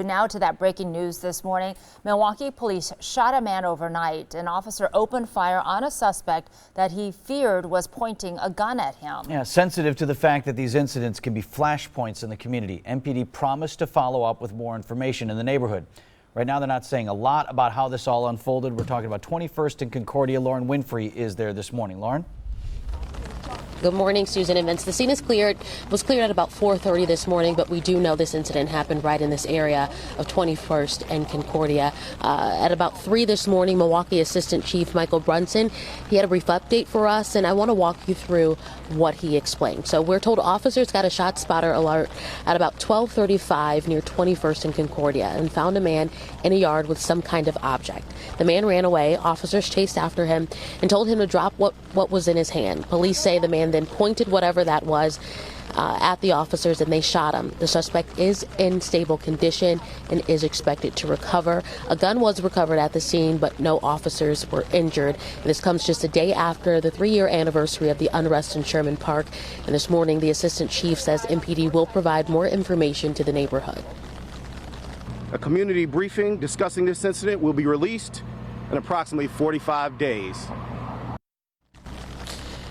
Now to that breaking news this morning. Milwaukee Police shot a man overnight. An officer opened fire on a suspect that he feared was pointing a gun at him. Yeah, sensitive to the fact that these incidents can be flashpoints in the community, MPD promised to follow up with more information in the neighborhood. Right now, they're not saying a lot about how this all unfolded. We're talking about 21st and Concordia. Lauren Winfrey is there this morning. Lauren? Good morning, Susan and Vince. The scene was cleared at about 4:30 this morning, but we do know this incident happened right in this area of 21st and Concordia. At about 3 this morning, Milwaukee Assistant Chief Michael Brunson, he had a brief update for us, and I want to walk you through what he explained. So we're told officers got a shot spotter alert at about 12:35 near 21st and Concordia and found a man in a yard with some kind of object. The man ran away. Officers chased after him and told him to drop what was in his hand. Police say the man then pointed whatever that was at the officers, and they shot him. The suspect is in stable condition and is expected to recover. A gun was recovered at the scene, but no officers were injured. This comes just a day after the 3-year anniversary of the unrest in Sherman Park. And this morning, the assistant chief says MPD will provide more information to the neighborhood. A community briefing discussing this incident will be released in approximately 45 days.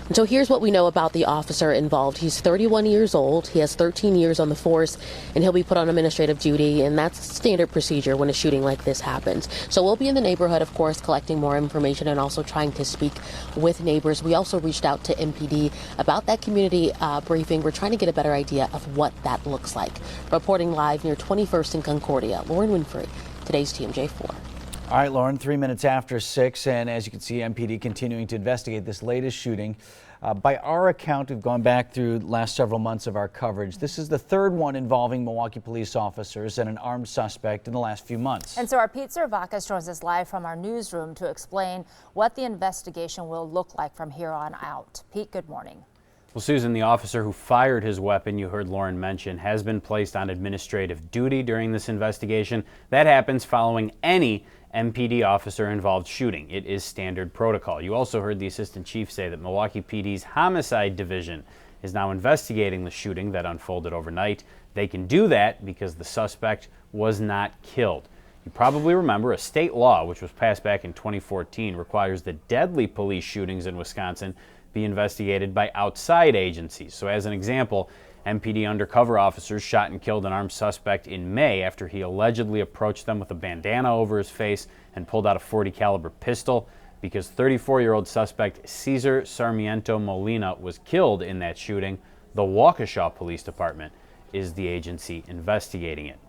And so here's what we know about the officer involved. He's 31 years old. He has 13 years on the force, and he'll be put on administrative duty. And that's standard procedure when a shooting like this happens. So we'll be in the neighborhood, of course, collecting more information and also trying to speak with neighbors. We also reached out to MPD about that community briefing. We're trying to get a better idea of what that looks like. Reporting live near 21st and Concordia, Lauren Winfrey, today's TMJ4. All right, Lauren, 3 minutes after 6, and as you can see, MPD continuing to investigate this latest shooting. By our account, we've gone back through the last several months of our coverage. This is the third one involving Milwaukee police officers and an armed suspect in the last few months. And so our Pete Servakis joins us live from our newsroom to explain what the investigation will look like from here on out. Pete, good morning. Well, Susan, the officer who fired his weapon, you heard Lauren mention, has been placed on administrative duty during this investigation. That happens following any MPD officer involved shooting. It is standard protocol. You also heard the assistant chief say that Milwaukee PD's homicide division is now investigating the shooting that unfolded overnight. They can do that because the suspect was not killed. You probably remember a state law, which was passed back in 2014, requires that deadly police shootings in Wisconsin be investigated by outside agencies. So as an example, MPD undercover officers shot and killed an armed suspect in May after he allegedly approached them with a bandana over his face and pulled out a .40 caliber pistol. Because 34-year-old suspect Cesar Sarmiento Molina was killed in that shooting, the Waukesha Police Department is the agency investigating it.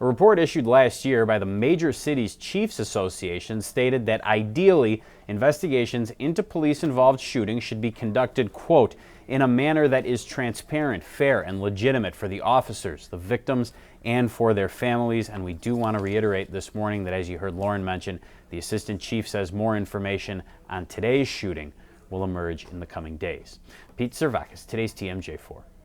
A report issued last year by the Major Cities Chiefs Association stated that ideally investigations into police-involved shootings should be conducted, quote, in a manner that is transparent, fair, and legitimate for the officers, the victims, and for their families. And we do want to reiterate this morning that, as you heard Lauren mention, the assistant chief says more information on today's shooting will emerge in the coming days. Pete Servakis, today's TMJ4.